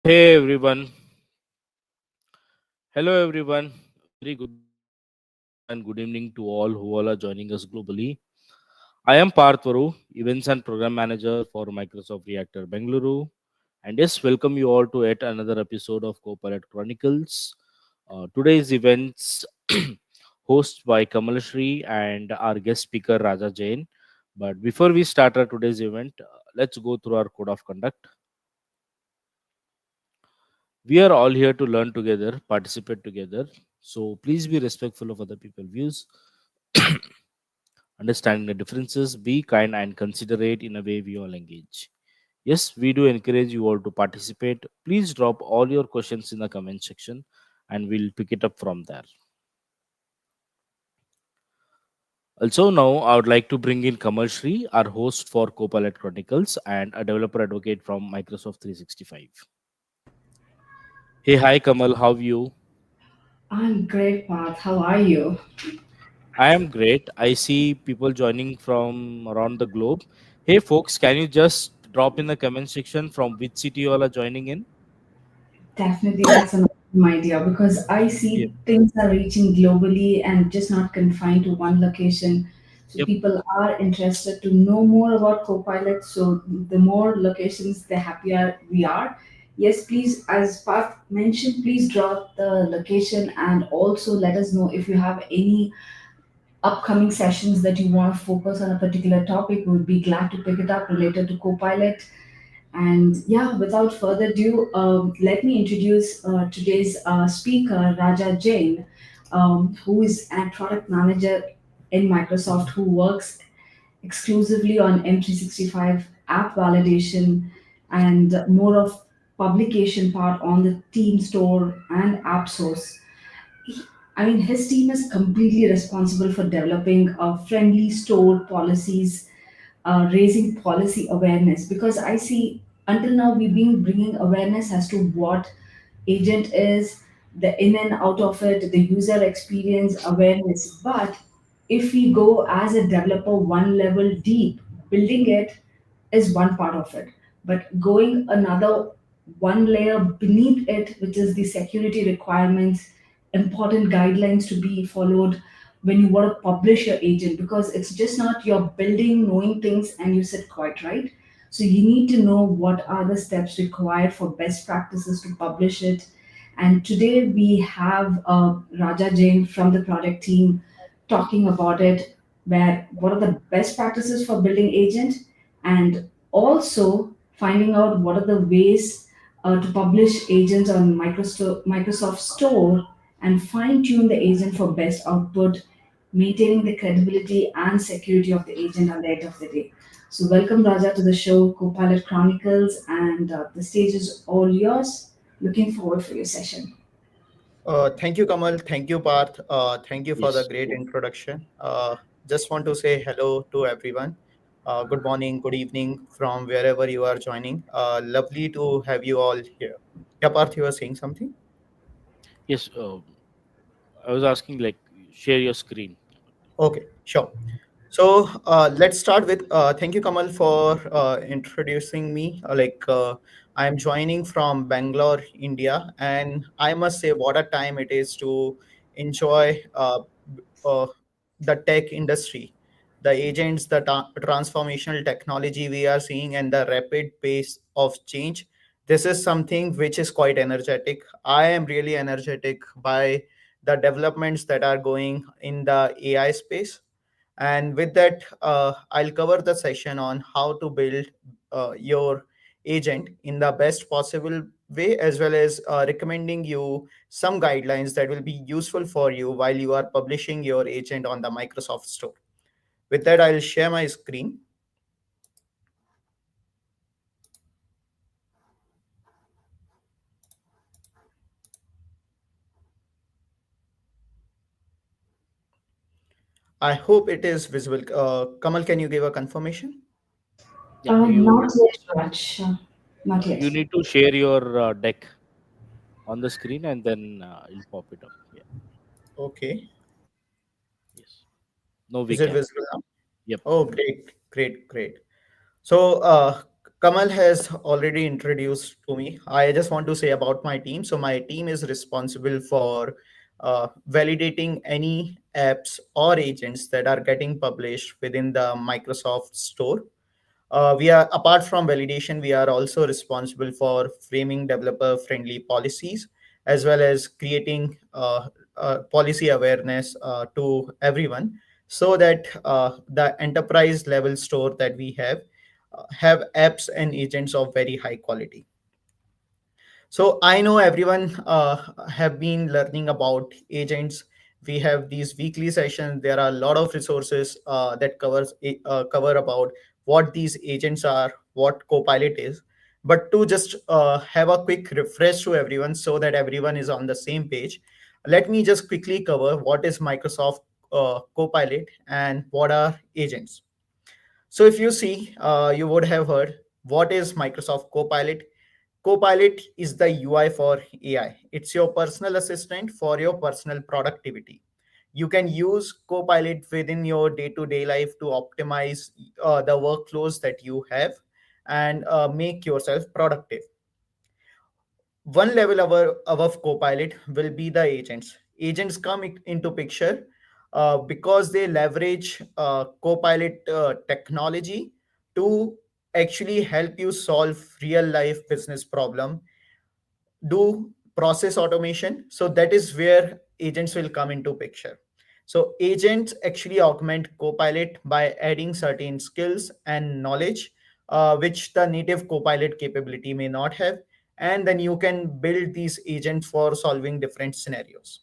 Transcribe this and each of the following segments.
Hey everyone, hello everyone. Very good afternoon and good evening to all who all are joining us globally. I am Partharu, Events and Program Manager for Microsoft Reactor Bengaluru, and yes, welcome you all to yet another episode of Copilot Chronicles. Today's events hosted by Kamal Shri and our guest speaker Raja Jain. But before we start our today's event, let's go through our code of conduct. We are all here to learn together, participate together. So please be respectful of other people's views, understanding the differences, be kind and considerate in a way we all engage. Yes, we do encourage you all to participate. Please drop all your questions in the comment section and we'll pick it up from there. Also, now I would like to bring in Kamal Shri, our host for Copilot Chronicles and a developer advocate from Microsoft 365. Hey, hi Kamal, how are you? I'm great, Path. How are you? I am great. I see people joining from around the globe. Hey, folks, can you just drop in the comment section from which city you all are joining in? Definitely, that's an awesome idea because I Yeah. see things are reaching globally and just not confined to one location. So Yep. people are interested to know more about Copilot. So the more locations, the happier we are. Yes, please, as Path mentioned, please drop the location and also let us know if you have any upcoming sessions that you want to focus on a particular topic. We would be glad to pick it up related to Copilot. And yeah, without further ado, let me introduce today's speaker, Raja Jain, who is a product manager in Microsoft who works exclusively on M365 app validation and more of publication part on the team store and app source. I mean, his team is completely responsible for developing friendly store policies, raising policy awareness. Because I see until now we've been bringing awareness as to what agent is, the in and out of it, the user experience awareness. But if we go as a developer one level deep, building it is one part of it. But going another one layer beneath it, which is the security requirements, important guidelines to be followed when you want to publish your agent, because it's just not your building, knowing things, and you sit quiet, right? So you need to know what are the steps required for best practices to publish it. And today we have Raja Jain from the product team talking about it, where what are the best practices for building agent, and also finding out what are the ways to publish agents on Microsoft Store and fine tune the agent for best output, maintaining the credibility and security of the agent at the end of the day. So, welcome Raja to the show, Copilot Chronicles, and the stage is all yours. Looking forward for your session. Thank you, Kamal. Thank you, Parth. Thank you for the Yes. great introduction. Just want to say hello to everyone. Good morning, good evening from wherever you are joining. Lovely to have you all here. Yeah, Parth, you were saying something? Yes. I was asking, like, share your screen. Okay, sure. So let's start with thank you, Kamal, for introducing me. I am joining from Bangalore, India, and I must say, what a time it is to enjoy uh, the tech industry, the agents, the transformational technology we are seeing, and the rapid pace of change. This is something which is quite energetic. I am really energetic by the developments that are going in the AI space, and with that, I'll cover the session on how to build your agent in the best possible way, as well as recommending you some guidelines that will be useful for you while you are publishing your agent on the Microsoft Store. With that, I'll share my screen. I hope it is visible. Kamal, can you give a confirmation? Yeah. Not yet, Raj. Not You yet. need to share your deck on the screen and then you'll pop it up. Yeah. Okay. Yes. No, we Is it can. visible now? Yep. Oh, great, great, great. So, Kamal has already introduced to me. I just want to say about my team. So my team is responsible for validating any apps or agents that are getting published within the Microsoft Store. We are, apart from validation, we are also responsible for framing developer friendly policies, as well as creating policy awareness to everyone, so that the enterprise level store that we have apps and agents of very high quality. So I know everyone have been learning about agents. We have these weekly sessions. There are a lot of resources that cover about what these agents are, what Copilot is. But to just have a quick refresh to everyone so that everyone is on the same page, let me just quickly cover what is Microsoft Copilot and what are agents. So if you see, you would have heard what is Microsoft Copilot. Copilot is the UI for AI. It's your personal assistant for your personal productivity. You can use Copilot within your day-to-day life to optimize the workflows that you have and make yourself productive. One level above Copilot will be the agents. Agents come into picture because they leverage Copilot technology to actually help you solve real life business problem, do process automation. So that is where agents will come into picture. So agents actually augment Copilot by adding certain skills and knowledge which the native Copilot capability may not have, and then you can build these agents for solving different scenarios.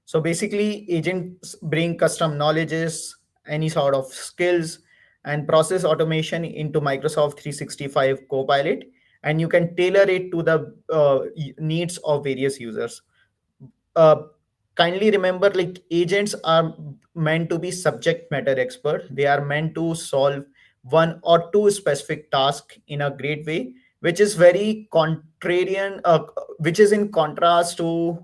So basically, agents bring custom knowledges, any sort of skills, and process automation into Microsoft 365 Copilot, and you can tailor it to the needs of various users. uh, Kindly remember, like, agents are meant to be subject matter expert. They are meant to solve one or two specific tasks in a great way, which is very contrarian, which is in contrast to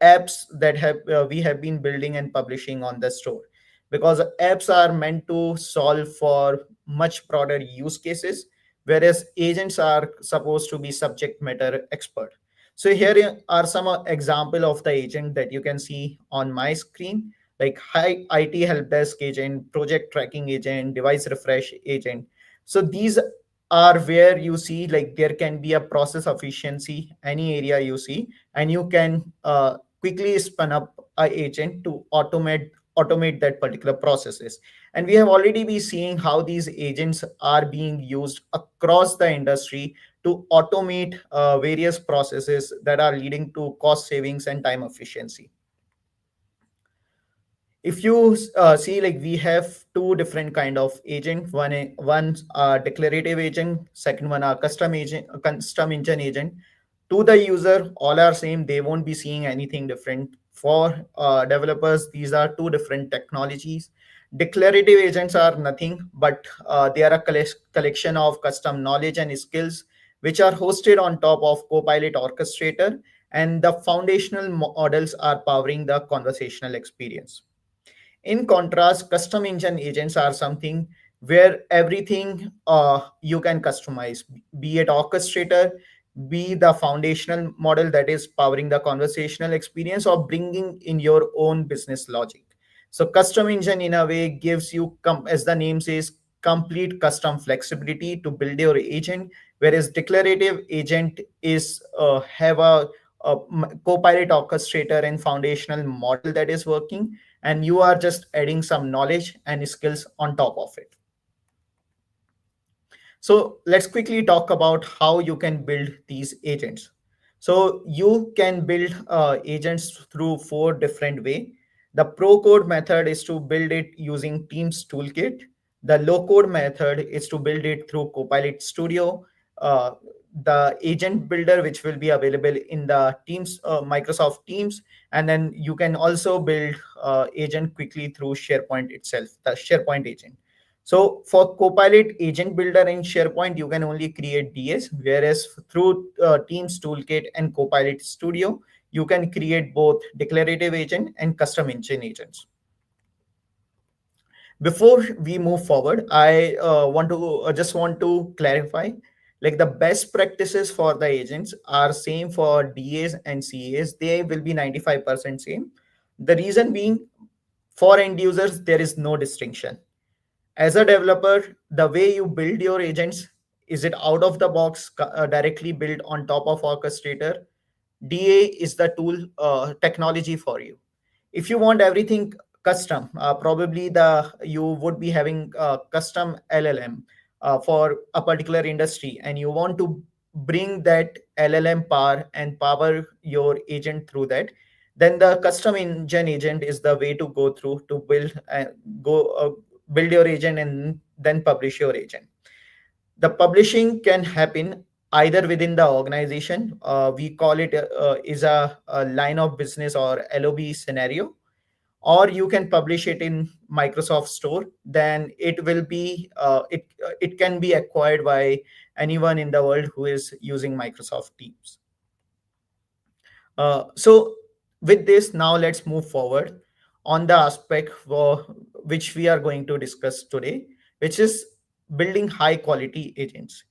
apps that have we have been building and publishing on the store, because apps are meant to solve for much broader use cases, whereas agents are supposed to be subject matter expert. So here are some example of the agent that you can see on my screen, like high IT help desk agent, project tracking agent, device refresh agent. So these are where you see, like, there can be a process efficiency, any area you see, and you can quickly spin up a agent to automate that particular processes. And we have already been seeing how these agents are being used across the industry to automate various processes that are leading to cost savings and time efficiency. If you see, like, we have two different kind of agent. One declarative agent, second one are custom agent, custom engine agent. To the user, all are same. They won't be seeing anything different. For developers, these are two different technologies. Declarative agents are nothing but they are a collection of custom knowledge and skills which are hosted on top of Copilot orchestrator, and the foundational models are powering the conversational experience. In contrast, custom engine agents are something where everything you can customize, be it orchestrator, be the foundational model that is powering the conversational experience, or bringing in your own business logic. So custom engine in a way gives you, as the name says, complete custom flexibility to build your agent, whereas declarative agent is have a Copilot orchestrator and foundational model that is working, and you are just adding some knowledge and skills on top of it. So let's quickly talk about how you can build these agents. So you can build agents through four different way. The pro code method is to build it using Teams toolkit. The low code method is to build it through Copilot Studio. Uh, the agent builder, which will be available in the Teams, Microsoft Teams, and then you can also build agent quickly through SharePoint itself, the SharePoint agent. So for Copilot Agent Builder in SharePoint, you can only create DS, whereas through Teams Toolkit and Copilot Studio, you can create both declarative agent and custom engine agents. Before we move forward, I just want to clarify, like the best practices for the agents are same for DAs and CAs. They will be 95% same. The reason being, for end users, there is no distinction. As a developer, the way you build your agents, is it out of the box, directly built on top of orchestrator? DA is the tool, technology for you. If you want everything custom, probably the you would be having custom LLM for a particular industry, and you want to bring that LLM power and power your agent through that, then the custom engine agent is the way to go through to go build your agent and then publish your agent. The publishing can happen either within the organization. We call it is a line of business or LOB scenario, or you can publish it in Microsoft Store. Then it will be it can be acquired by anyone in the world who is using Microsoft Teams. So with this, now let's move forward on the aspect for which we are going to discuss today, which is building high quality agents.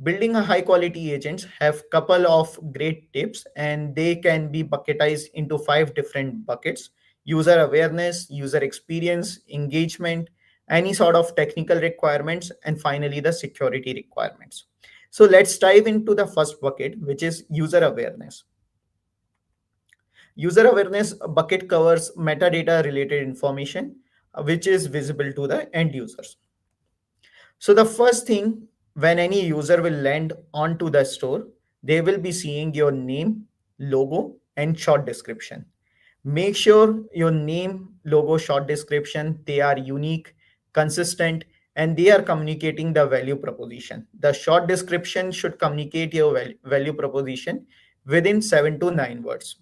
Building a high quality agents have couple of great tips, and they can be bucketized into five different buckets: user awareness, user experience, engagement, any sort of technical requirements, and finally the security requirements. So let's dive into the first bucket, which is user awareness. User awareness bucket covers metadata related information, which is visible to the end users. So the first thing, when any user will land onto the store, they will be seeing your name, logo, and short description. Make sure your name, logo, short description, they are unique, consistent, and they are communicating the value proposition. The short description should communicate your value proposition within 7 to 9 words.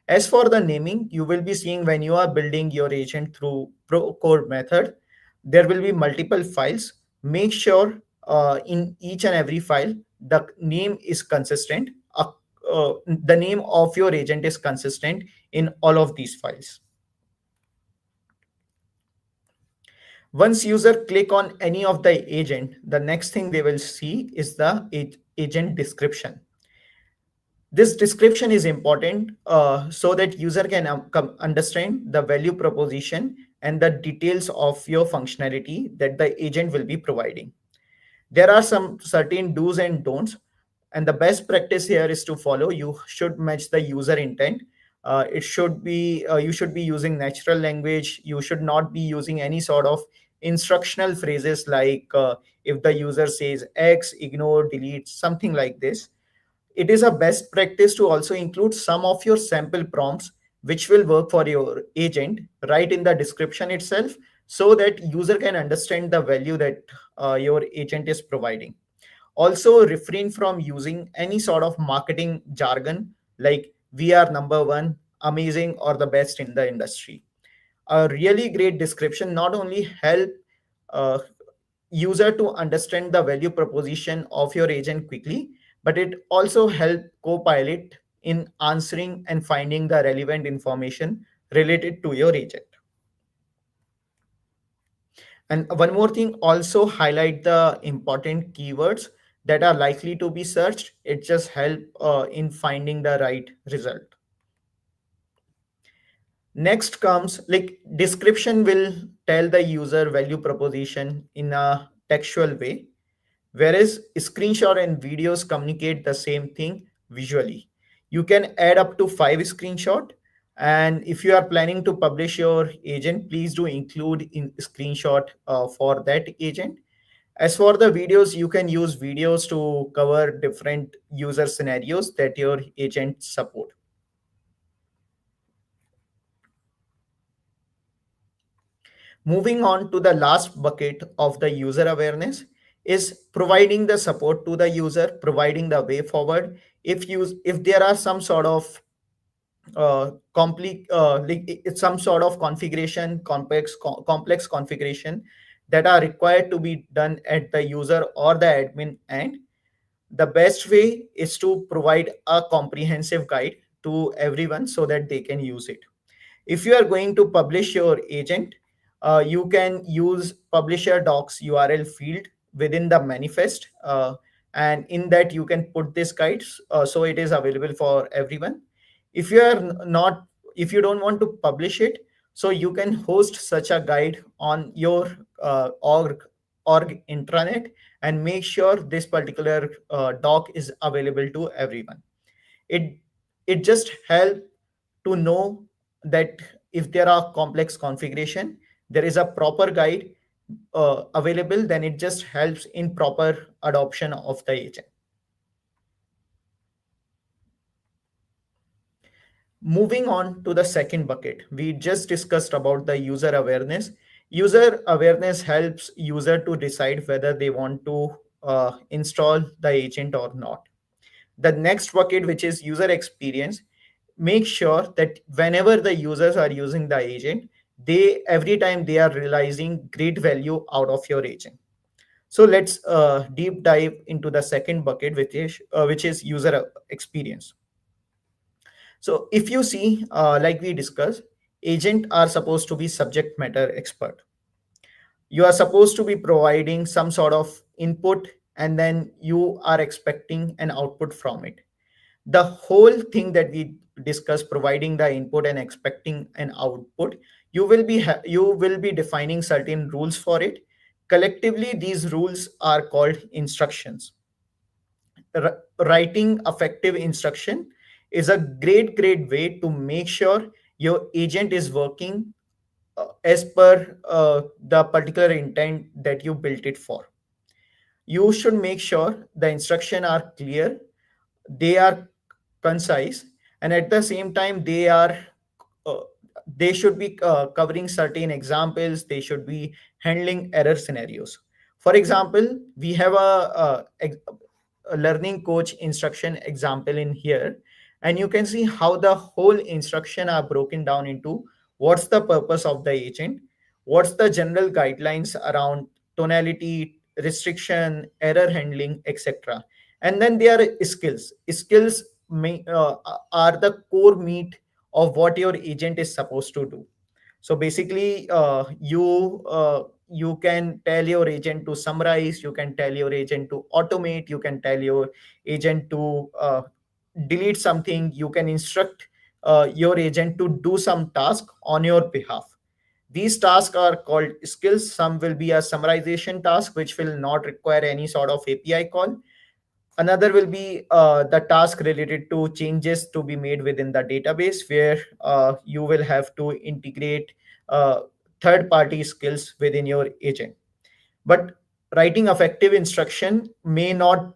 As for the naming, you will be seeing when you are building your agent through pro code method, there will be multiple files. Make sure in each and every file, the name is consistent. The name of your agent is consistent in all of these files. Once user click on any of the agent, the next thing they will see is the agent description. This description is important so that user can understand the value proposition and the details of your functionality that the agent will be providing. There are some certain do's and don'ts, and the best practice here is to follow. You should match the user intent. It should be you should be using natural language. You should not be using any sort of instructional phrases like if the user says X, ignore, delete, something like this. It is a best practice to also include some of your sample prompts which will work for your agent right in the description itself, so that user can understand the value that your agent is providing. Also, refrain from using any sort of marketing jargon like "we are number one," "amazing," or "the best in the industry." A really great description not only help uh, user to understand the value proposition of your agent quickly, but it also help Copilot in answering and finding the relevant information related to your agent. And one more thing, also highlight the important keywords that are likely to be searched. It just help in finding the right result. Next comes, like, description will tell the user value proposition in a textual way, whereas screenshot and videos communicate the same thing visually. You can add up to 5 screenshot, and if you are planning to publish your agent, please do include in screenshot for that agent. As for the videos, you can use videos to cover different user scenarios that your agent support. Moving on to the last bucket of the user awareness is providing the support to the user, providing the way forward. If there are some sort of it's some sort of configuration, complex configuration that are required to be done at the user or the admin end, the best way is to provide a comprehensive guide to everyone so that they can use it. If you are going to publish your agent, You can use publisher docs URL field within the manifest, and in that you can put this guides, so it is available for everyone. If you are not, if you don't want to publish it, so you can host such a guide on your org intranet, and make sure this particular doc is available to everyone. It it just help to know that if there are complex configuration, there is a proper guide available, then it just helps in proper adoption of the agent. Moving on to the second bucket, we just discussed about the user awareness. User awareness helps user to decide whether they want to install the agent or not. The next bucket, which is user experience, make sure that whenever the users are using the agent, they every time they are realizing great value out of your agent. So let's deep dive into the second bucket, which is user experience. So if you see, like we discussed, agent are supposed to be subject matter expert. You are supposed to be providing some sort of input, and then you are expecting an output from it. The whole thing that we discuss, providing the input and expecting an output, you will be defining certain rules for it. Collectively these rules are called instructions. Writing effective instruction is a great way to make sure your agent is working as per the particular intent that you built it for. You should make sure the instruction are clear, they are concise, and at the same time uh, they should be covering certain examples, they should be handling error scenarios. For example, we have a learning coach instruction example in here, and you can see how the whole instruction are broken down into what's the purpose of the agent, what's the general guidelines around tonality, restriction, error handling, etc. And then there are skills are the core meat of what your agent is supposed to do. So basically, you can tell your agent to summarize, you can tell your agent to automate, you can tell your agent to delete something, you can instruct your agent to do some task on your behalf. These tasks are called skills. Some will be a summarization task, which will not require any sort of API call. Another will be the task related to changes to be made within the database, where you will have to integrate third party skills within your agent. But writing effective instruction may not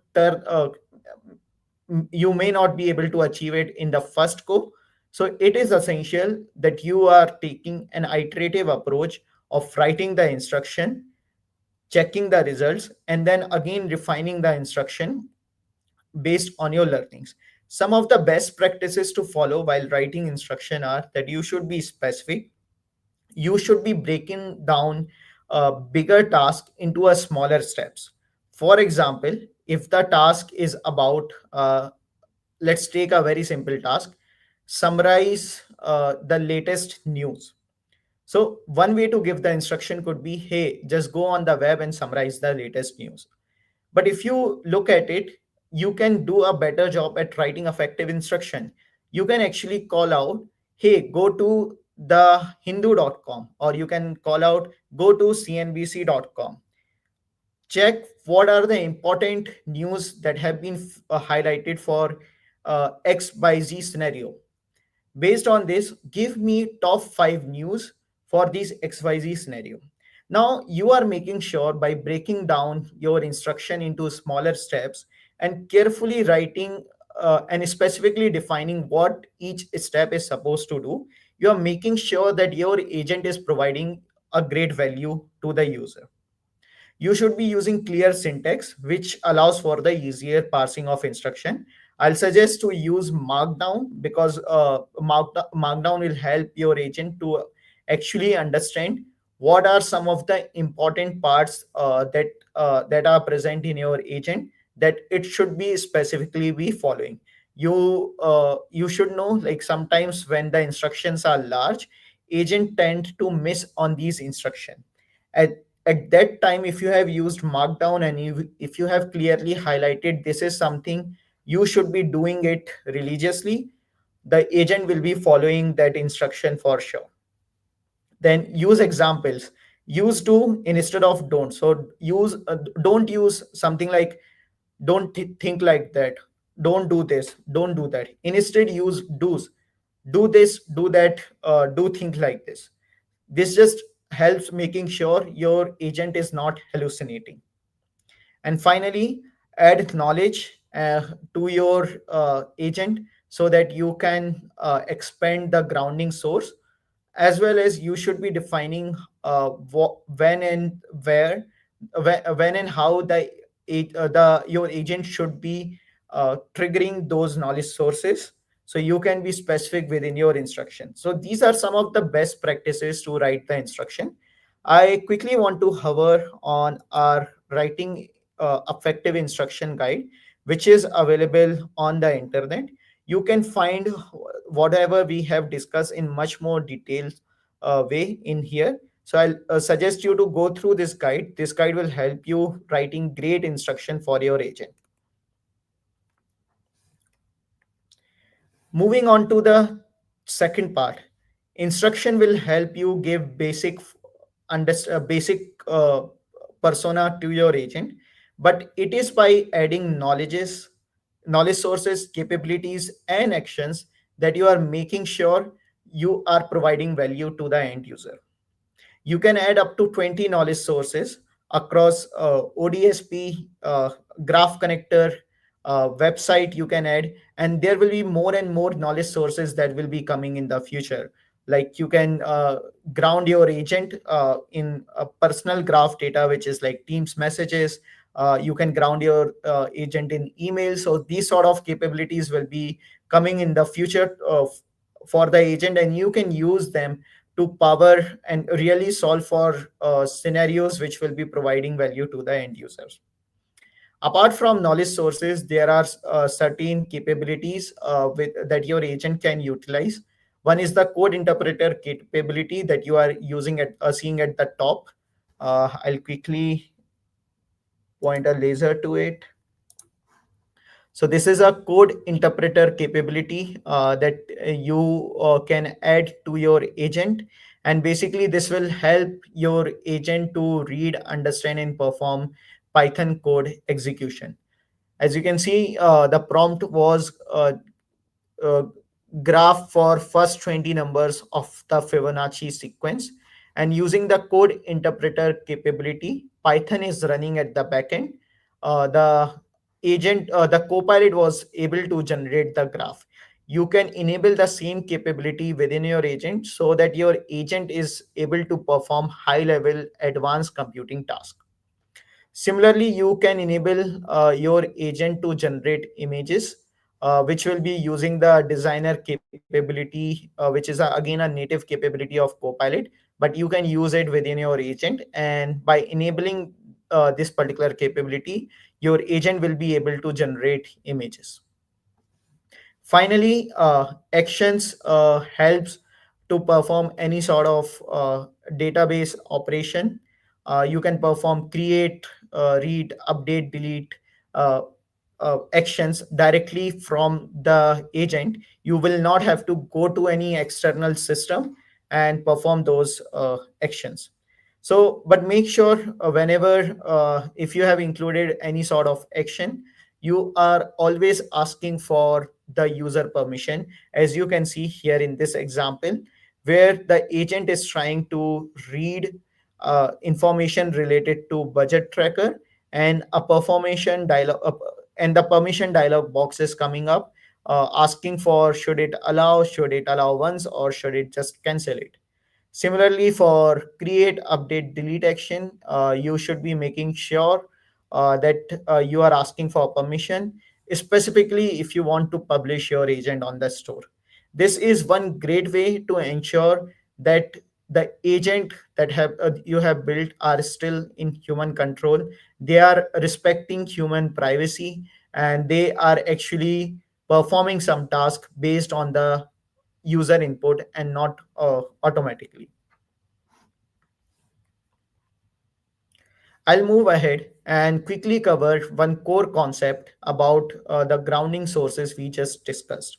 you may not be able to achieve it in the first go. So it is essential that you are taking an iterative approach of writing the instruction, checking the results, and then again refining the instruction based on your learnings. Some of the best practices to follow while writing instruction are that you should be specific. You should be breaking down a bigger task into a smaller steps. For example, if the task is about, let's take a very simple task, summarize the latest news. So one way to give the instruction could be, hey, just go on the web and summarize the latest news. But if you look at it, you can do a better job at writing effective instruction. You can actually call out, hey, go to the hindu.com, or you can call out, go to cnbc.com. Check what are the important news that have been highlighted for XYZ scenario. Based on this, give me top 5 news for this XYZ scenario. Now you are making sure by breaking down your instruction into smaller steps and carefully writing and specifically defining what each step is supposed to do, you are making sure that your agent is providing a great value to the user. You should be using clear syntax, which allows for the easier parsing of instruction. I'll suggest to use Markdown, because Markdown will help your agent to actually understand what are some of the important parts that are present in your agent that it should be specifically be following. You should know, like sometimes when the instructions are large, agent tend to miss on these instruction. At that time, if you have used markdown and if you have clearly highlighted this is something you should be doing it religiously, the agent will be following that instruction for sure. Then use examples. Use do instead of don't. So use don't use something like don't think like that, don't do this, don't do that. Instead use do's. Do this, do that, do think like this. This just helps making sure your agent is not hallucinating. And finally, add knowledge to your agent so that you can expand the grounding source, as well as you should be defining when and where, when and how the your agent should be triggering those knowledge sources, so you can be specific within your instruction. So these are some of the best practices to write the instruction. I quickly want to hover on our writing effective instruction guide, which is available on the internet. You can find whatever we have discussed in much more detailed way in here. So I'll suggest you to go through this guide. This guide will help you writing great instruction for your agent. Moving on to the second part, instruction will help you give basic persona to your agent, but it is by adding knowledge sources, capabilities, and actions that you are making sure you are providing value to the end user. You can add up to 20 knowledge sources across ODSP, graph connector, website you can add, and there will be more and more knowledge sources that will be coming in the future. Like you can ground your agent in a personal graph data, which is like Teams messages. You can ground your agent in email. So these sort of capabilities will be coming in the future for the agent, and you can use them to power and really solve for scenarios which will be providing value to the end users. Apart from knowledge sources, there are certain capabilities that your agent can utilize. One is the code interpreter capability that you are using at seeing at the top. I'll quickly point a laser to it. So this is a code interpreter capability that you can add to your agent. And basically this will help your agent to read, understand, and perform Python code execution. As you can see, the prompt was uh, graph for first 20 numbers of the Fibonacci sequence. And using the code interpreter capability, Python is running at the backend. The Copilot was able to generate the graph. You can enable the same capability within your agent so that your agent is able to perform high level advanced computing tasks. Similarly, you can enable your agent to generate images, which will be using the designer capability, which is again a native capability of Copilot, but you can use it within your agent. And by enabling this particular capability, your agent will be able to generate images. Finally, actions helps to perform any sort of database operation. You can perform create, read, update, delete actions directly from the agent. You will not have to go to any external system and perform those actions. So, but make sure whenever if you have included any sort of action, you are always asking for the user permission, as you can see here in this example, where the agent is trying to read information related to budget tracker, and a performation dialog and the permission dialog box is coming up, asking for should it allow once, or should it just cancel it. Similarly, for create, update, delete action, you should be making sure that you are asking for permission, specifically if you want to publish your agent on the store. This is one great way to ensure that the agent that you have built are still in human control. They are respecting human privacy, and they are actually performing some task based on the user input and not automatically. I'll move ahead and quickly cover one core concept about the grounding sources we just discussed.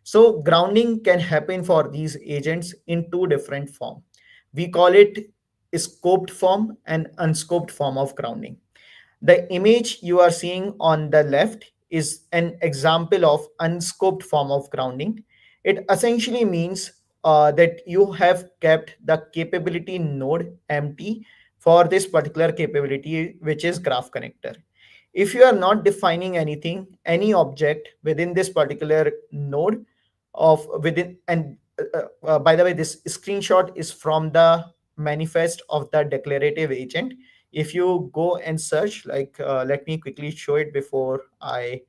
So grounding can happen for these agents in two different forms. We call it scoped form and unscoped form of grounding. The image you are seeing on the left is an example of unscoped form of grounding. It essentially means that you have kept the capability node empty for this particular capability, which is graph connector. If you are not defining anything, any object within this particular node of within, and by the way, this screenshot is from the manifest of the declarative agent. If you go and search, like let me quickly show it before I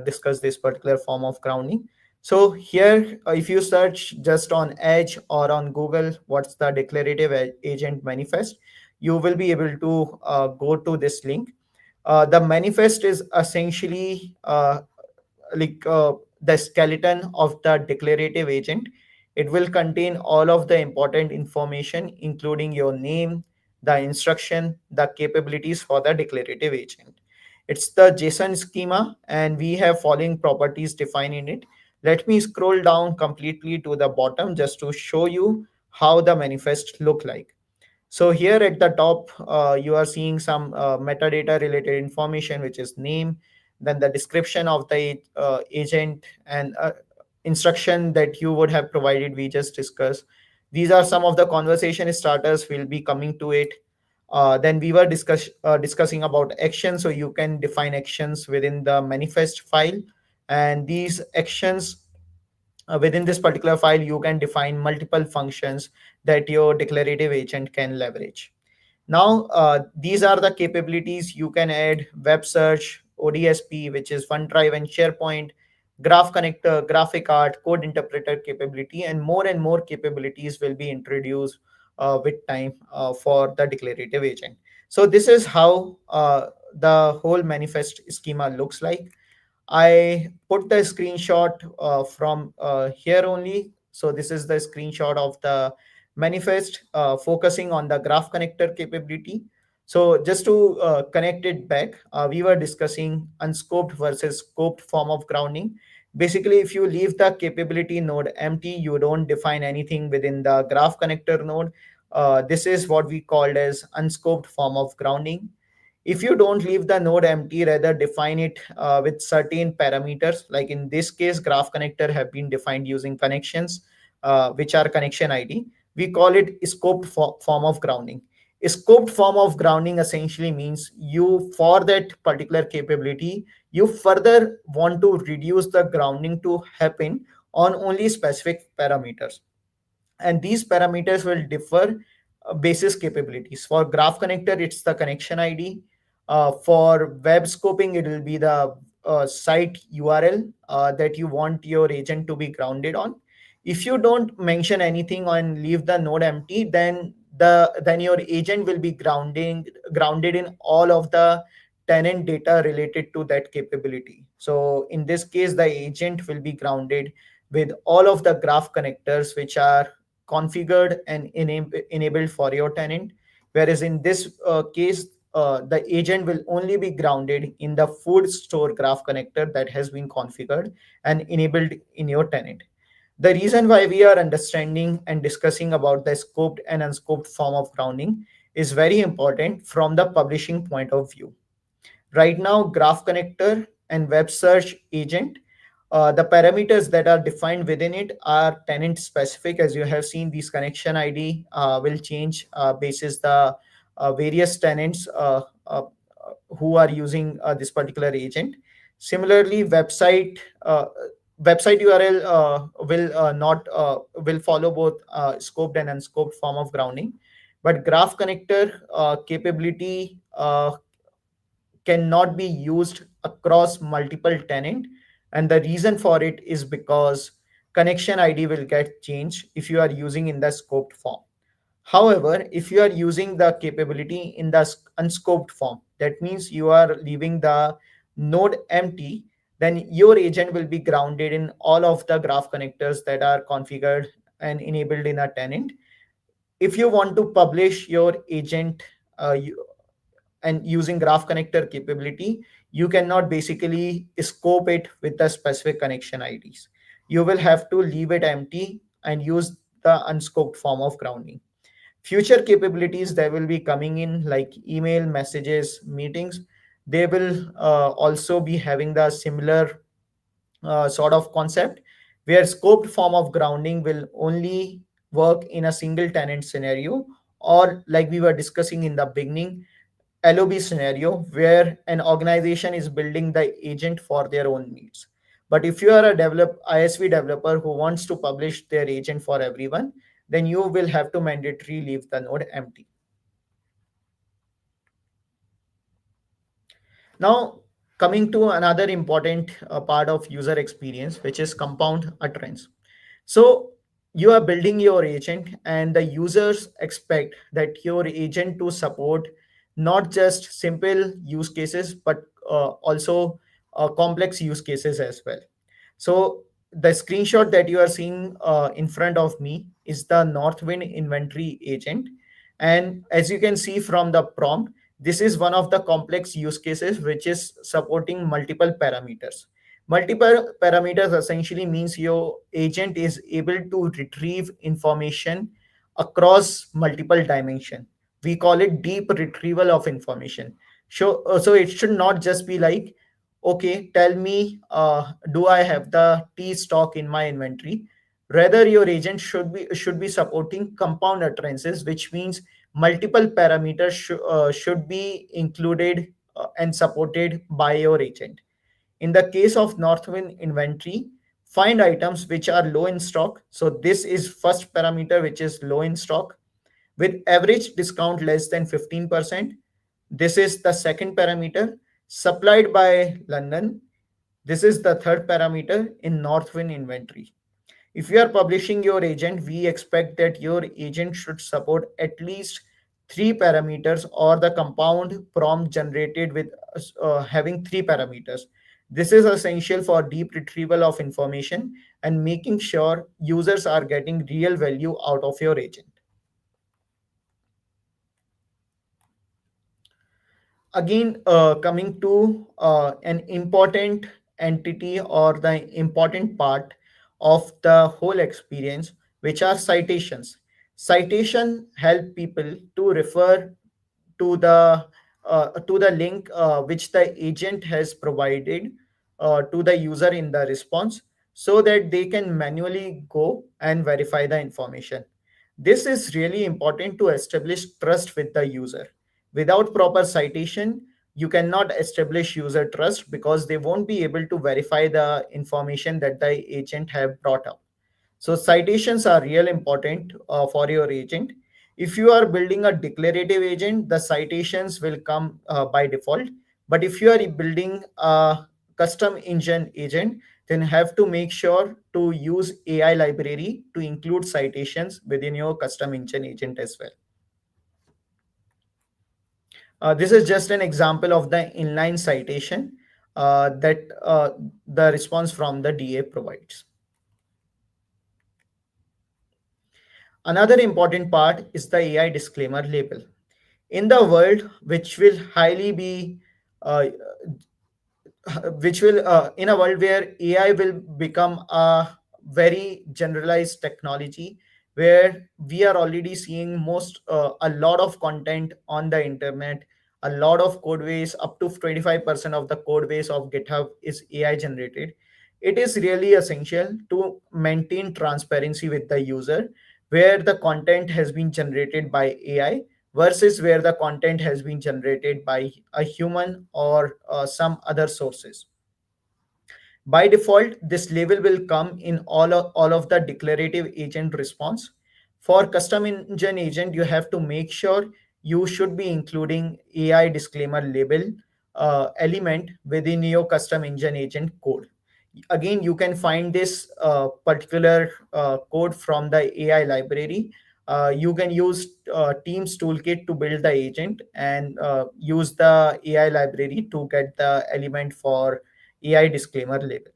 discuss this particular form of grounding. So here, if you search just on Edge or on Google what's the declarative agent manifest, you will be able to go to this link. The manifest is essentially like the skeleton of the declarative agent. It will contain all of the important information, including your name, the instruction, the capabilities for the declarative agent. It's the JSON schema, and we have following properties defined in it. Let me scroll down completely to the bottom just to show you how the manifest look like. So here at the top, you are seeing some metadata related information, which is name, then the description of the agent, and instruction that you would have provided. We just discussed. These are some of the conversation starters. We'll be coming to it. Then we were discussing about actions. So you can define actions within the manifest file. And these actions within this particular file, you can define multiple functions that your declarative agent can leverage. Now, these are the capabilities you can add: web search, ODSP, which is OneDrive and SharePoint, graph connector, graphic art, code interpreter capability, and more capabilities will be introduced with time for the declarative agent. So this is how the whole manifest schema looks like. I put the screenshot from here only. So this is the screenshot of the manifest focusing on the graph connector capability. So just to connect it back, we were discussing unscoped versus scoped form of grounding. Basically, if you leave the capability node empty, you don't define anything within the graph connector node. This is what we called as unscoped form of grounding. If you don't leave the node empty, rather define it with certain parameters, like in this case graph connector have been defined using connections, which are connection id. We call it scoped form of grounding. A scoped form of grounding essentially means you, for that particular capability, you further want to reduce the grounding to happen on only specific parameters, and these parameters will differ basis capabilities. For graph connector, it's the connection id. For web scoping, it will be the site url that you want your agent to be grounded on. If you don't mention anything and leave the node empty, then your agent will be grounded in all of the tenant data related to that capability. So in this case, the agent will be grounded with all of the graph connectors which are configured and enabled for your tenant. Whereas in this case, the agent will only be grounded in the food store graph connector that has been configured and enabled in your tenant. The reason why we are understanding and discussing about the scoped and unscoped form of grounding is very important from the publishing point of view. Right now, graph connector and web search agent, the parameters that are defined within it are tenant specific. As you have seen, these connection id will change basis the various tenants who are using this particular agent. Similarly, website url will follow both scoped and unscoped form of grounding, but graph connector capability cannot be used across multiple tenant, and the reason for it is because connection id will get changed if you are using in the scoped form. However, if you are using the capability in the unscoped form, that means you are leaving the node empty, then your agent will be grounded in all of the graph connectors that are configured and enabled in a tenant. If you want to publish your agent and using graph connector capability, you cannot basically scope it with the specific connection IDs. You will have to leave it empty and use the unscoped form of grounding. Future capabilities that will be coming in, like email, messages, meetings, they will also be having the similar sort of concept, where scoped form of grounding will only work in a single tenant scenario, or like we were discussing in the beginning, LOB scenario, where an organization is building the agent for their own needs. But if you are a ISV developer who wants to publish their agent for everyone, then you will have to mandatorily leave the node empty. Now, coming to another important part of user experience, which is compound utterance. So you are building your agent, and the users expect that your agent to support not just simple use cases, but also complex use cases as well. So the screenshot that you are seeing in front of me is the Northwind inventory agent. And as you can see from the prompt, this is one of the complex use cases which is supporting multiple parameters. Multiple parameters essentially means your agent is able to retrieve information across multiple dimension. We call it deep retrieval of information. So it should not just be like, okay, tell me, do I have the tea stock in my inventory? Rather, your agent should be supporting compound utterances, which means multiple parameters should be included and supported by your agent. In the case of Northwind inventory, find items which are low in stock. So this is first parameter, which is low in stock with average discount less than 15%. This is the second parameter, supplied by London. This is the third parameter in Northwind inventory. If you are publishing your agent, we expect that your agent should support at least three parameters, or the compound prompt generated with having three parameters. This is essential for deep retrieval of information and making sure users are getting real value out of your agent. Again, coming to an important entity or the important part of the whole experience, which are citations. Citation help people to refer to the link which the agent has provided to the user in the response, so that they can manually go and verify the information. This is really important to establish trust with the user. Without proper citation, you cannot establish user trust, because they won't be able to verify the information that the agent have brought up. So citations are real important for your agent. If you are building a declarative agent, the citations will come by default. But if you are building a custom engine agent, then have to make sure to use AI library to include citations within your custom engine agent as well. This is just an example of the inline citation that the response from the DA provides. Another important part is the AI disclaimer label. In the world which will highly be uh, which will in a world where AI will become a very generalized technology, where we are already seeing a lot of content on the internet, a lot of code base, up to 25% of the code base of GitHub is AI generated. It is really essential to maintain transparency with the user, where the content has been generated by AI versus where the content has been generated by a human or some other sources. By default, this label will come in all of the declarative agent response. For custom engine agent, you have to make sure you should be including AI disclaimer label element within your custom engine agent code. Again, you can find this particular code from the AI library. You can use Teams toolkit to build the agent, and use the AI library to get the element for AI disclaimer label.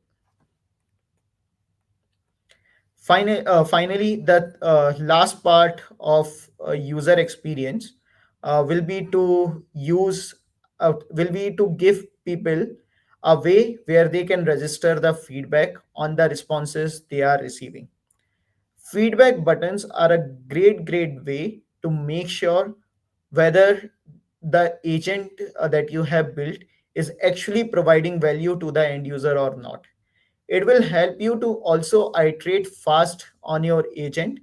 Finally, the last part of user experience will be to will be to give people a way where they can register the feedback on the responses they are receiving. Feedback buttons are a great way to make sure whether the agent that you have built is actually providing value to the end user or not. It will help you to also iterate fast on your agent,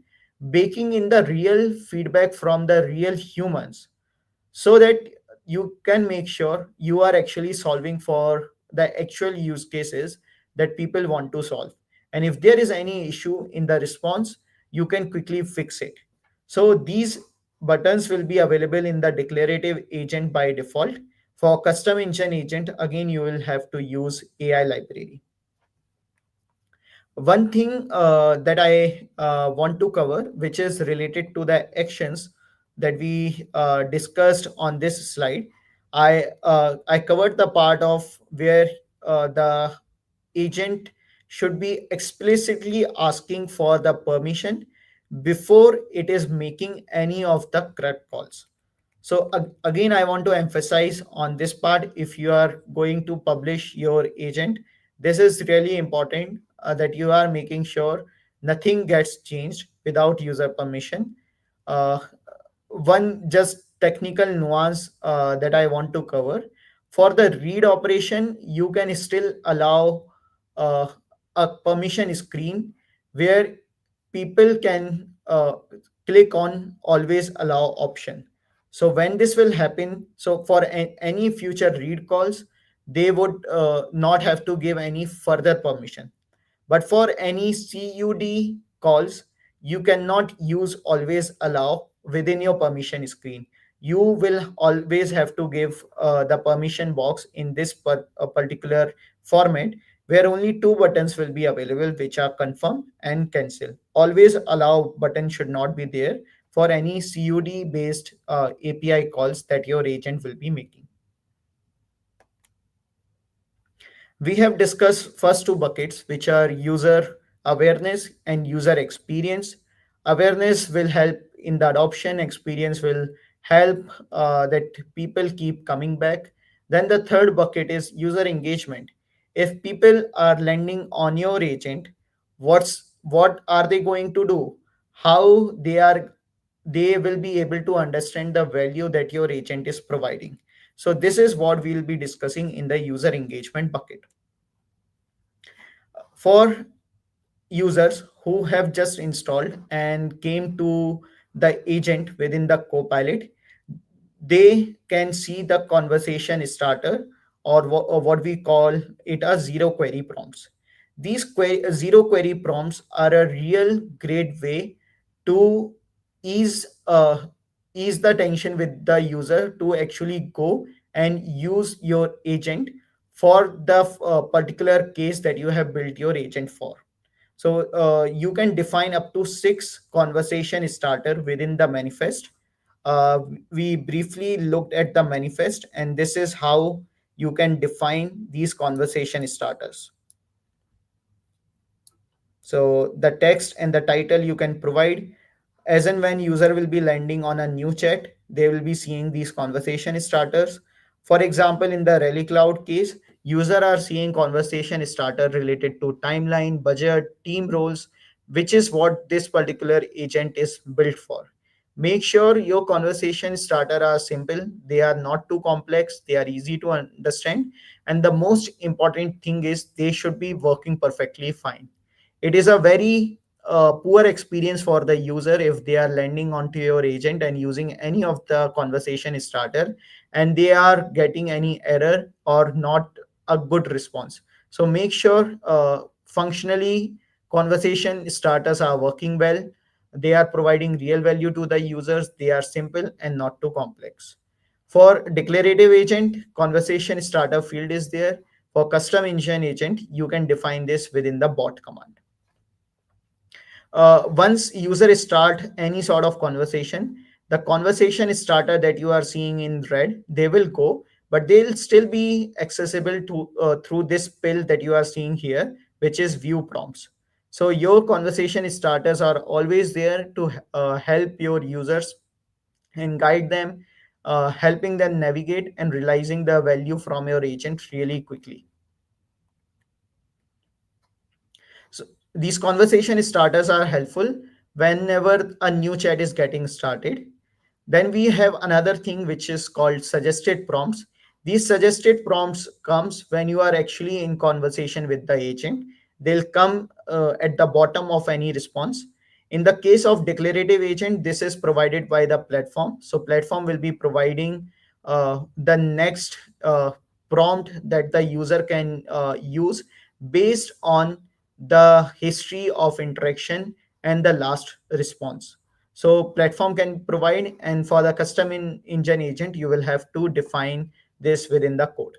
baking in the real feedback from the real humans, so that you can make sure you are actually solving for the actual use cases that people want to solve. And if there is any issue in the response, you can quickly fix it. So these buttons will be available in the declarative agent by default. For custom engine agent, again, you will have to use AI library. One thing that I want to cover, which is related to the actions that we discussed on this slide, I covered the part of where the agent should be explicitly asking for the permission before it is making any of the correct calls. So again, I want to emphasize on this part. If you are going to publish your agent, this is really important that you are making sure nothing gets changed without user permission. Uh, One just technical nuance that I want to cover. For the read operation, you can still allow uh, a permission screen where people can click on always allow option. So when this will happen, so for any future read calls, they would not have to give any further permission. But for any CUD calls, you cannot use always allow within your permission screen. You will always have to give the permission box in this particular format, where only two buttons will be available, which are confirm and cancel. Always allow button should not be there for any CUD based API calls that your agent will be making. We have discussed first two buckets, which are user awareness and user experience. Awareness will help in the adoption, experience will help that people keep coming back. Then the third bucket is user engagement. If people are landing on your agent, what are they going to do? How they will be able to understand the value that your agent is providing. So this is what we'll be discussing in the user engagement bucket. For users who have just installed and came to the agent within the Copilot, they can see the conversation starter, or what we call it as zero query prompts. These zero query prompts are a real great way to ease ease the tension with the user to actually go and use your agent for the particular case that you have built your agent for. So you can define up to 6 conversation starter within the manifest. uh, we briefly looked at the manifest, and this is how you can define these conversation starters. So the text and the title you can provide. As and when user will be landing on a new chat, they will be seeing these conversation starters. For example, in the Rally Cloud case, user are seeing conversation starter related to timeline, budget, team roles, which is what this particular agent is built for. Make sure your conversation starter are simple, they are not too complex, they are easy to understand, and the most important thing is they should be working perfectly fine. It is a very poor experience for the user if they are landing onto your agent and using any of the conversation starter and they are getting any error or not a good response. So make sure functionally conversation starters are working well, they are providing real value to the users, they are simple and not too complex. For declarative agent, conversation starter field is there. For custom engine agent, you can define this within the bot command. Once user start any sort of conversation, the conversation starter that you are seeing in red, they will go, but they'll still be accessible to through this pill that you are seeing here, which is view prompts. So your conversation starters are always there to help your users and guide them, helping them navigate and realizing the value from your agent really quickly. So these conversation starters are helpful whenever a new chat is getting started. Then we have another thing which is called suggested prompts. These suggested prompts comes when you are actually in conversation with the agent. They'll come at the bottom of any response. In the case of declarative agent, this is provided by the platform. So platform will be providing the next prompt that the user can use based on the history of interaction and the last response. So platform can provide, and for the custom engine agent, you will have to define this within the code.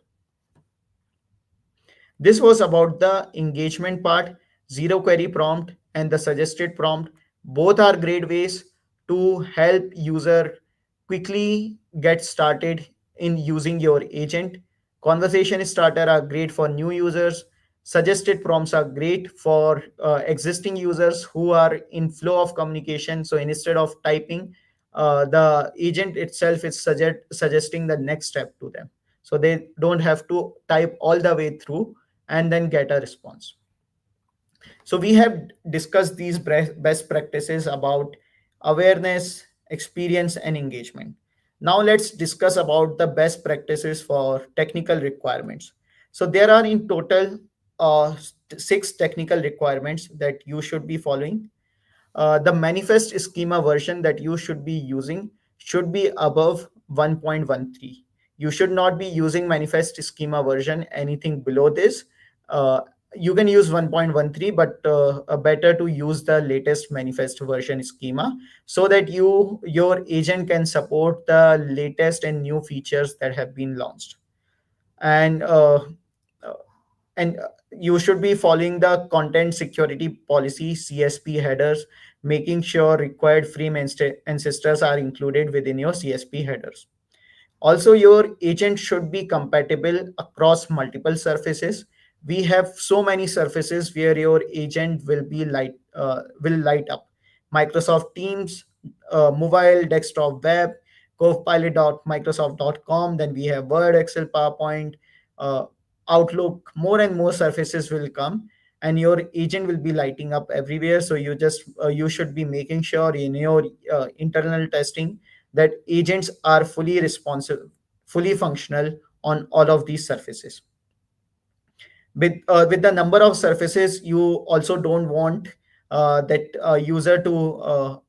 This was about the engagement part, zero query prompt and the suggested prompt. Both are great ways to help user quickly get started in using your agent. Conversation starter are great for new users. Suggested prompts are great for existing users who are in flow of communication. So instead of typing, the agent itself is suggesting the next step to them. So they don't have to type all the way through and then get a response. So we have discussed these best practices about awareness, experience, and engagement. Now let's discuss about the best practices for technical requirements. So there are in total six technical requirements that you should be following. The manifest schema version that you should be using should be above 1.13. You should not be using manifest schema version anything below this. Uh, you can use 1.13, but better to use the latest manifest version schema so that your agent can support the latest and new features that have been launched. And uh, and you should be following the content security policy CSP headers, making sure required frame ancestors are included within your CSP headers. Also, your agent should be compatible across multiple surfaces. We have so many surfaces where your agent will light up. Microsoft Teams, mobile, desktop, web, copilot.microsoft.com. Then we have Word, Excel, PowerPoint, uh, Outlook. More and more surfaces will come, and your agent will be lighting up everywhere. So you should be making sure in your internal testing that agents are fully responsive, fully functional on all of these surfaces. With the number of surfaces, you also don't want that user to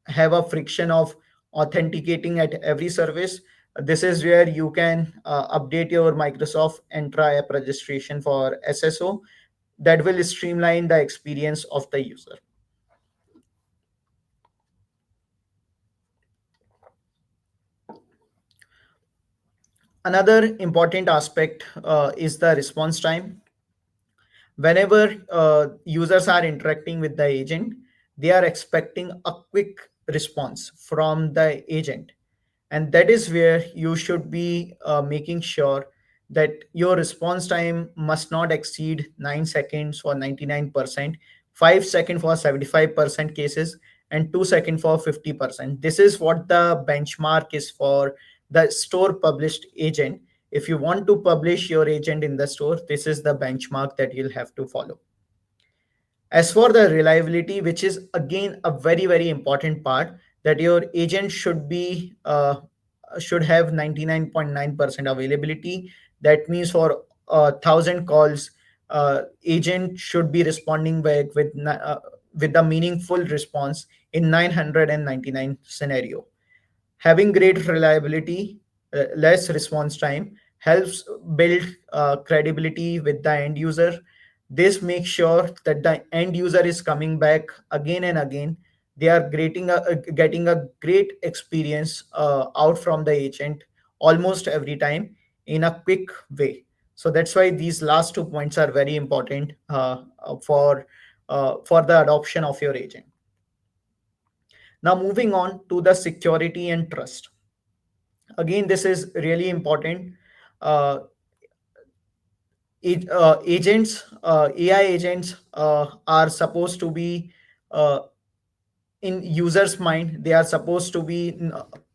have a friction of authenticating at every service. This is where you can update your Microsoft Entra app registration for SSO. That will streamline the experience of the user. Another important aspect is the response time. Whenever users are interacting with the agent, they are expecting a quick response from the agent. And that is where you should be making sure that your response time must not exceed 9 seconds for 99%, 5 seconds for 75% cases, and 2 seconds for 50%. This is what the benchmark is for the store published agent. If you want to publish your agent in the store, this is the benchmark that you'll have to follow. As for the reliability, which is again a very important part, that your agent should have 99.9% availability. That means for 1,000 calls, agent should be responding back with the meaningful response in 999 scenario. Having great reliability, less response time helps build credibility with the end user. This makes sure that the end user is coming back again and again. They are getting a great experience out from the agent almost every time in a quick way. So that's why these last 2 points are very important for the adoption of your agent. Now moving on to the security and trust. Again, this is really important. uh, agents, AI agents are supposed to be uh, in users mind. They are supposed to be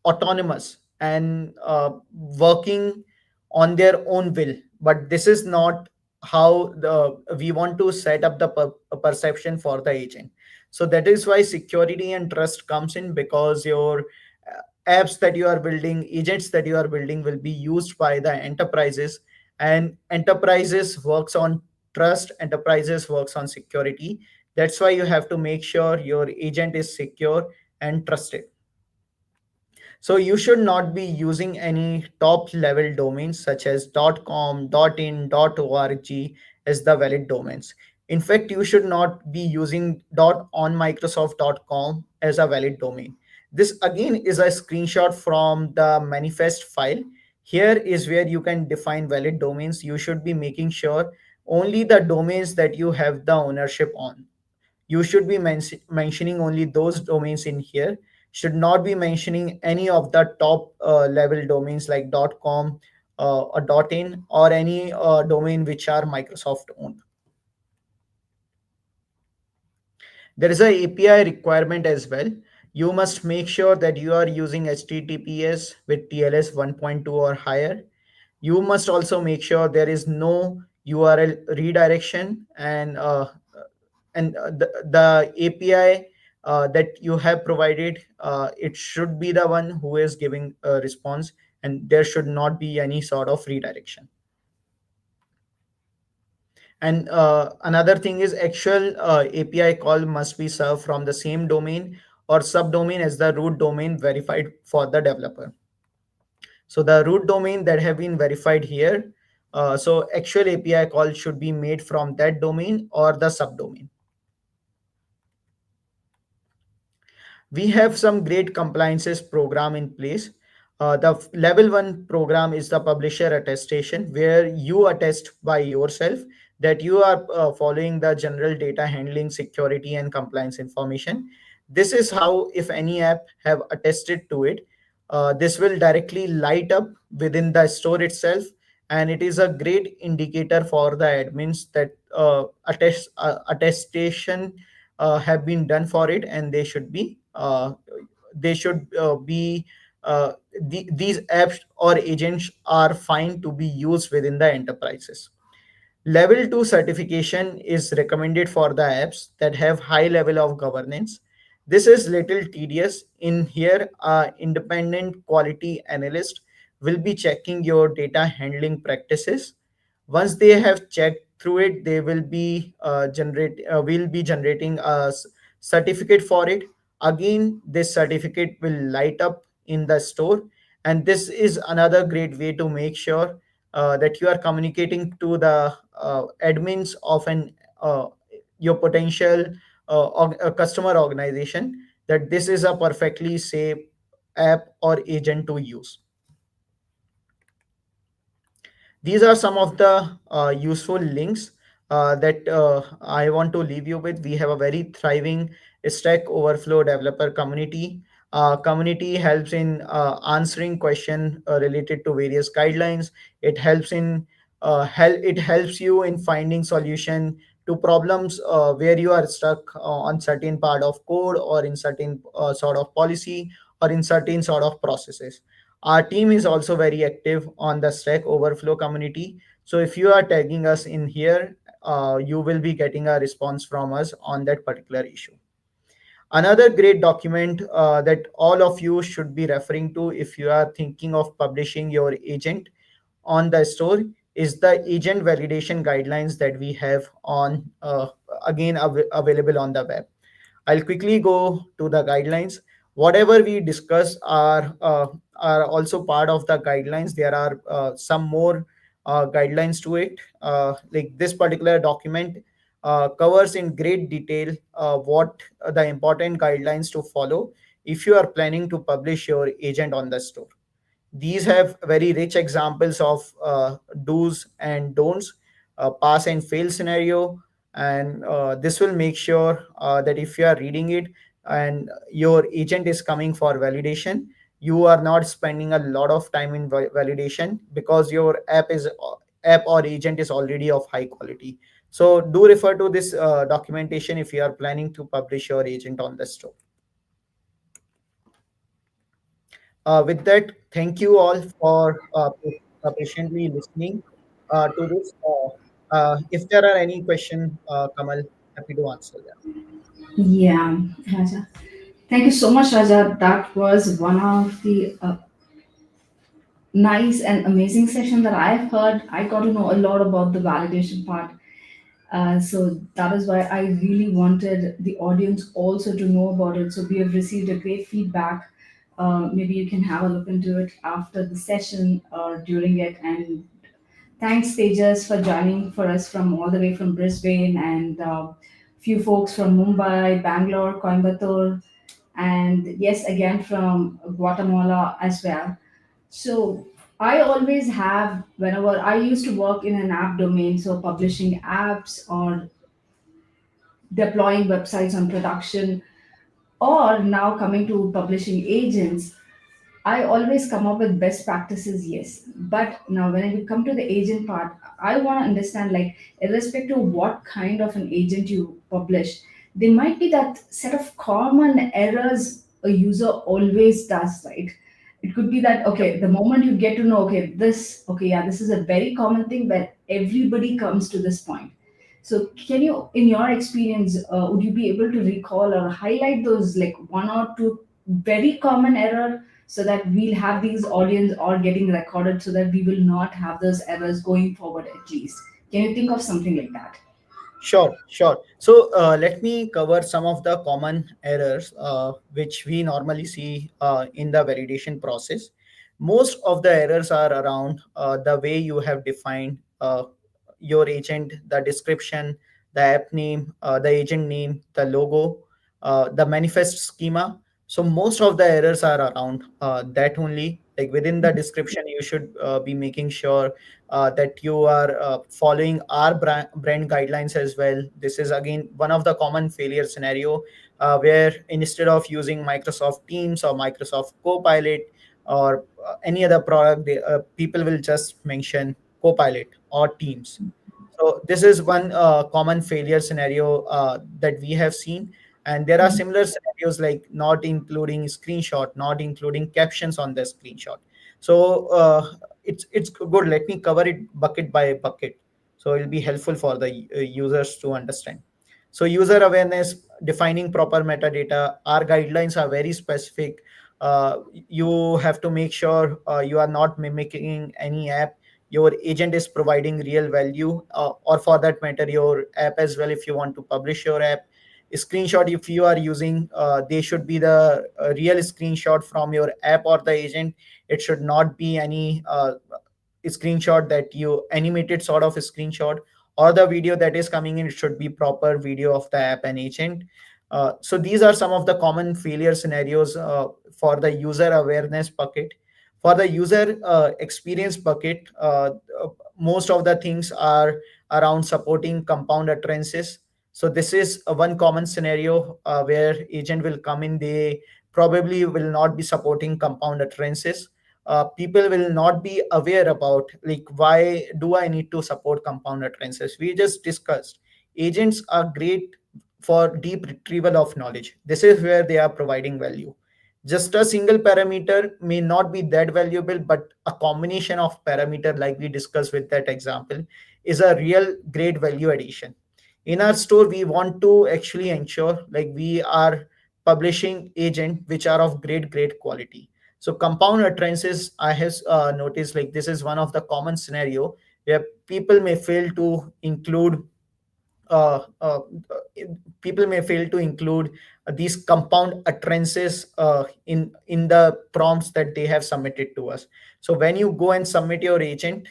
autonomous and working on their own will, but this is not how the we want to set up the perception for the agent. So that is why security and trust comes in, because your apps that you are building, agents that you are building, will be used by the enterprises, and enterprises works on trust, enterprises works on security. That's why you have to make sure your agent is secure and trusted. So you should not be using any top level domains such as .com, .in, .org as the valid domains. In fact, you should not be using .onmicrosoft.com as a valid domain. This again is a screenshot from the manifest file. Here is where you can define valid domains. You should be making sure only the domains that you have the ownership on, you should be mentioning only those domains in here. Should not be mentioning any of the top level domains like .com or .in, or any domain which are Microsoft owned. There is a API requirement as well. You must make sure that you are using HTTPS with TLS 1.2 or higher. You must also make sure there is no URL redirection, and the API that you have provided, it should be the one who is giving a response, and there should not be any sort of redirection. And another thing is actual API call must be served from the same domain or subdomain as the root domain verified for the developer. So the root domain that have been verified here, so actual API call should be made from that domain or the subdomain. We have some great compliances program in place. The level one program is the publisher attestation, where you attest by yourself that you are following the general data handling, security, and compliance information. This is how, if any app have attested to it, this will directly light up within the store itself, and it is a great indicator for the admins that attestation have been done for it, and they should be these apps or agents are fine to be used within the enterprises. Level 2 certification is recommended for the apps that have high level of governance. This is little tedious. In here, independent quality analyst will be checking your data handling practices. Once they have checked through it, they will be generating a certificate for it. Again, this certificate will light up in the store, and this is another great way to make sure that you are communicating to the admins of an your potential customer organization that this is a perfectly safe app or agent to use. These are some of the useful links that I want to leave you with. We have a very thriving Stack Overflow developer community. Community helps in answering question related to various guidelines. It helps in it helps you in finding solution to problems where you are stuck on certain part of code, or in certain sort of policy, or in certain sort of processes. Our team is also very active on the Stack Overflow community. So if you are tagging us in here, you will be getting a response from us on that particular issue. Another great document that all of you should be referring to if you are thinking of publishing your agent on the store is the agent validation guidelines that we have on again available on the web. I'll quickly go to the guidelines. Whatever we discuss are also part of the guidelines. There are some more guidelines to it. Like this particular document covers in great detail what the important guidelines to follow if you are planning to publish your agent on the store. These have very rich examples of do's and don'ts, pass and fail scenario, and this will make sure that if you are reading it and your agent is coming for validation, you are not spending a lot of time in validation, because your app or agent is already of high quality. So do refer to this documentation if you are planning to publish your agent on the store. With that, thank you all for patiently listening to this. If there are any questions, Kamal, happy to answer them. Yeah, Raja. Thank you so much, Raja. That was one of the nice and amazing session that I've heard. I got to know a lot about the validation part. So that is why I really wanted the audience also to know about it. So we have received a great feedback. Maybe you can have a look into it after the session or during it. And thanks, Tejas, for joining for us from all the way from Brisbane and few folks from Mumbai, Bangalore, Coimbatore, and yes, again from Guatemala as well. So I always have, whenever I used to work in an app domain, so publishing apps or deploying websites on production, or now coming to publishing agents, I always come up with best practices, yes. But now, when I come to the agent part, I want to understand like, irrespective of what kind of an agent you publish, there might be that set of common errors a user always does, right? It could be that, Yep. okay, the moment you get to know, okay, this, okay, yeah, this is a very common thing where everybody comes to this point. So, can you, in your experience, would you be able to recall or highlight those like one or two very common error so that we'll have these audience all getting recorded so that we will not have those errors going forward at least. Can you think of something like that? Sure, sure. So let me cover some of the common errors which we normally see in the validation process. Most of the errors are around the way you have defined your agent, the description, the app name, the agent name, the logo, the manifest schema. So most of the errors are around that only. Like within the description, you should be making sure that you are following our brand guidelines as well. This is again one of the common failure scenario where instead of using Microsoft Teams or Microsoft Copilot or any other product, people will just mention Copilot or Teams. So this is one common failure scenario that we have seen, and there are similar scenarios like not including screenshot, not including captions on the screenshot. So it's good. Let me cover it bucket by bucket, so it'll be helpful for the users to understand. So user awareness, defining proper metadata. Our guidelines are very specific. You have to make sure you are not mimicking any app. Your agent is providing real value, or for that matter your app as well. If you want to publish your app screenshot, if you are using, they should be the real screenshot from your app or the agent. It should not be any screenshot that you animated sort of a screenshot, or the video that is coming in, it should be proper video of the app and agent. So these are some of the common failure scenarios for the user awareness bucket. For the user experience bucket, most of the things are around supporting compound utterances. So this is one common scenario where agent will come in, they probably will not be supporting compound utterances. People will not be aware about like, why do I need to support compound utterances? We just discussed agents are great for deep retrieval of knowledge. This is where they are providing value. Just a single parameter may not be that valuable, but a combination of parameter like we discussed with that example is a real great value addition. In our store, we want to actually ensure like we are publishing agent which are of great quality. So compound utterances, I have noticed like this is one of the common scenario where people may fail to include uh, uh, uh, people may fail to include these compound utterances in the prompts that they have submitted to us. So when you go and submit your agent,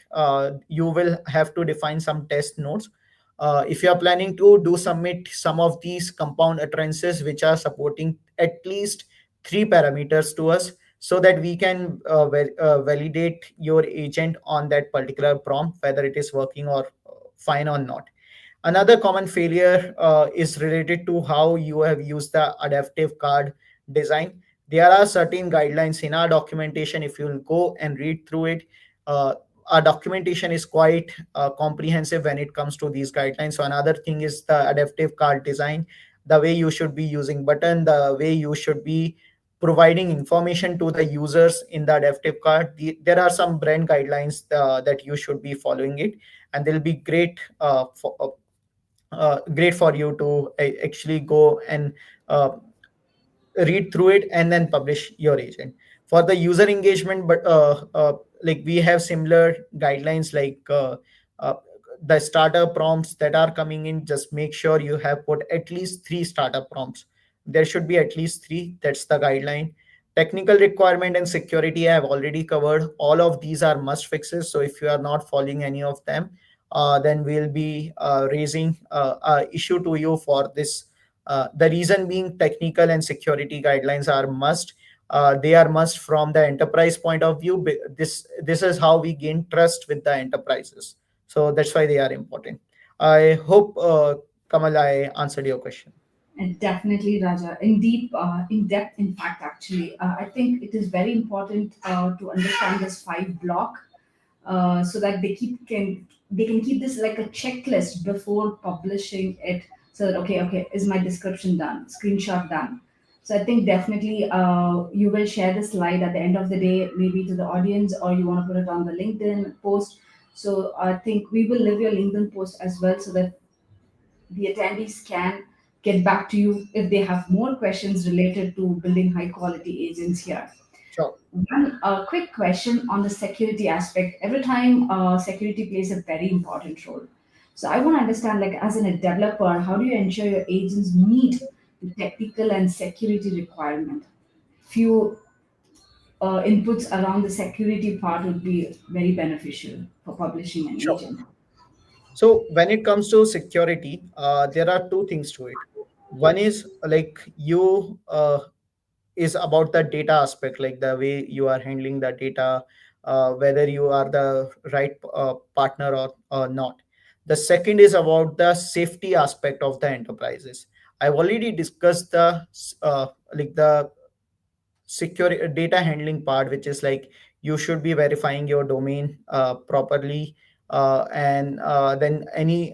you will have to define some test notes. If you are planning to do submit some of these compound utterances which are supporting at least three parameters to us, so that we can validate your agent on that particular prompt whether it is working or fine or not. Another common failure is related to how you have used the adaptive card design. There are certain guidelines in our documentation. If you'll go and read through it, uh, our documentation is quite comprehensive when it comes to these guidelines. So another thing is the adaptive card design, the way you should be using button, the way you should be providing information to the users in the adaptive card. There are some brand guidelines that you should be following it, and they'll be great for you to actually go and uh, read through it and then publish your agent. For the user engagement, but like we have similar guidelines, like uh, the starter prompts that are coming in, just make sure you have put at least three starter prompts. There should be at least three. That's the guideline. Technical requirement and security I have already covered. All of these are must fixes, so if you are not following any of them, then we'll be raising a issue to you for this. The reason being, technical and security guidelines are must. They are must from the enterprise point of view. This is how we gain trust with the enterprises. So that's why they are important. I hope, Kamal, I answered your question. And definitely, Raja, in depth, in fact, actually, I think it is very important to understand this five block, so that they can keep this like a checklist before publishing it. So that, okay, is my description done? Screenshot done. So I think definitely you will share the slide at the end of the day, maybe to the audience, or you want to put it on the LinkedIn post. So I think we will leave your LinkedIn post as well, so that the attendees can get back to you if they have more questions related to building high quality agents here. Sure. One quick question on the security aspect. Every time security plays a very important role. So I want to understand, like as a developer, how do you ensure your agents meet the technical and security requirement? Few inputs around the security part would be very beneficial for publishing an Sure. agent. So when it comes to security, there are two things to it. One is like you is about the data aspect, like the way you are handling the data, whether you are the right partner or not. The second is about the safety aspect of the enterprises. I've already discussed the like the secure data handling part, which is like you should be verifying your domain properly, and then any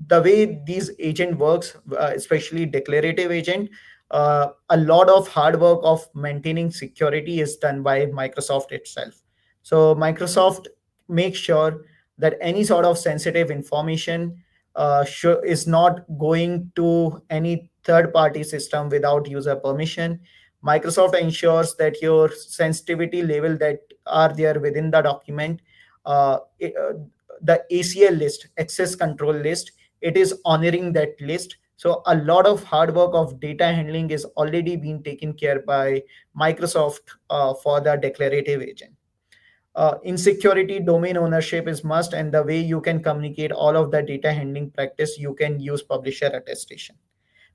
the way these agent works, especially declarative agent, a lot of hard work of maintaining security is done by Microsoft itself. So Microsoft makes sure that any sort of sensitive information is not going to any third party system without user permission. Microsoft ensures that your sensitivity level that are there within the document, the ACL list, access control list, it is honoring that list. So a lot of hard work of data handling is already being taken care by Microsoft for the declarative agent. In security, domain ownership is must, and the way you can communicate all of the data handling practice, you can use publisher attestation.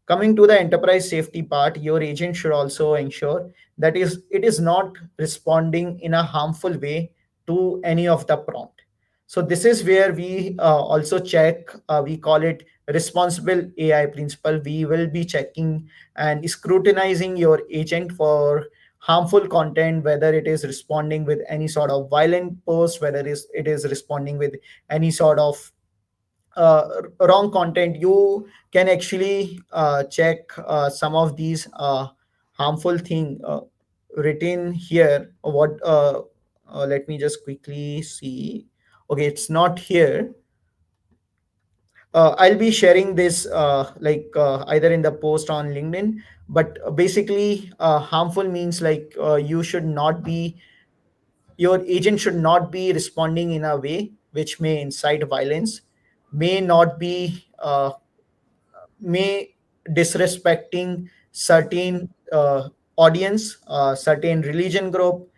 Coming to the enterprise safety part, your agent should also ensure that it is not responding in a harmful way to any of the prompt. So this is where we also check, we call it responsible AI principle. We will be checking and scrutinizing your agent for harmful content, whether it is responding with any sort of violent post, whether it is responding with any sort of wrong content. You can actually check some of these harmful thing written here. What let me just quickly see. Okay, it's not here. I'll be sharing this either in the post on LinkedIn, but basically harmful means like you should not be your agent should not be responding in a way which may incite violence, may not be may disrespecting certain audience, certain religion group,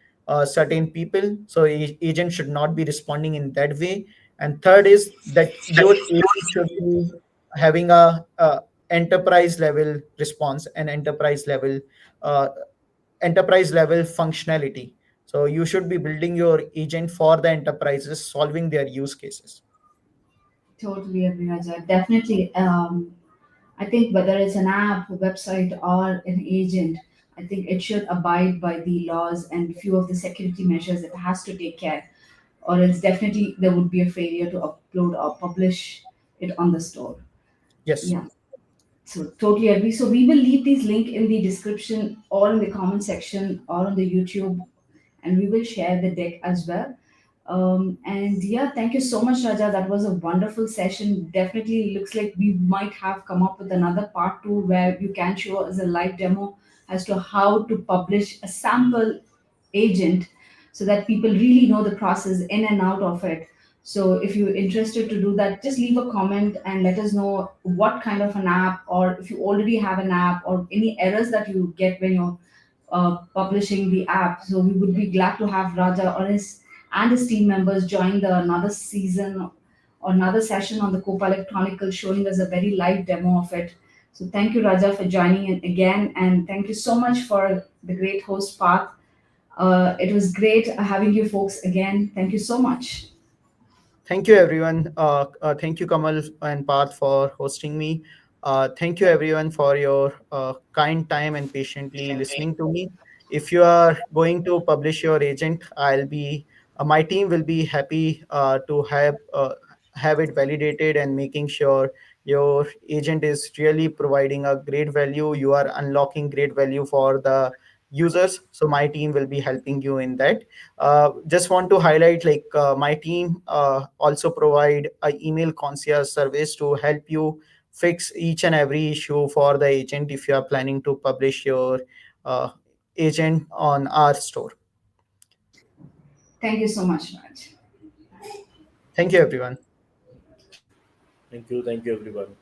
certain people. So agent should not be responding in that way. And third is that your agent should be having a enterprise level response and uh, enterprise level functionality. So you should be building your agent for the enterprises solving their use cases. Totally agree, Raja. Definitely. I think whether it's an app, a website, or an agent, I think it should abide by the laws and few of the security measures it has to take care, or else definitely there would be a failure to upload or publish it on the store. Yes. Yeah. So totally agree. So we will leave these link in the description or in the comment section or on the YouTube, and we will share the deck as well. And yeah, thank you so much, Raja. That was a wonderful session. Definitely looks like we might have come up with another part two where you can show us a live demo as to how to publish a sample agent so that people really know the process in and out of it. So if you're interested to do that, just leave a comment and let us know what kind of an app, or if you already have an app, or any errors that you get when you're publishing the app. So we would be glad to have Raja or his and his team members join the another season or another session on the Copilot Chronicle, showing us a very live demo of it. So thank you, Raja, for joining in again, and thank you so much for the great host part. It was great having you folks again. Thank you so much. Thank you, everyone. Thank you, Kamal and Parth, for hosting me. Thank you, everyone, for your kind time and patiently listening to me. If you are going to publish your agent, my team will be happy to have it validated and making sure your agent is really providing a great value. You are unlocking great value for the users. So my team will be helping you in that. Just want to highlight, like, my team also provide a email concierge service to help you fix each and every issue for the agent if you are planning to publish your uh, agent on our store. Thank you so much, Raj. Thank you, everyone. Thank you everyone.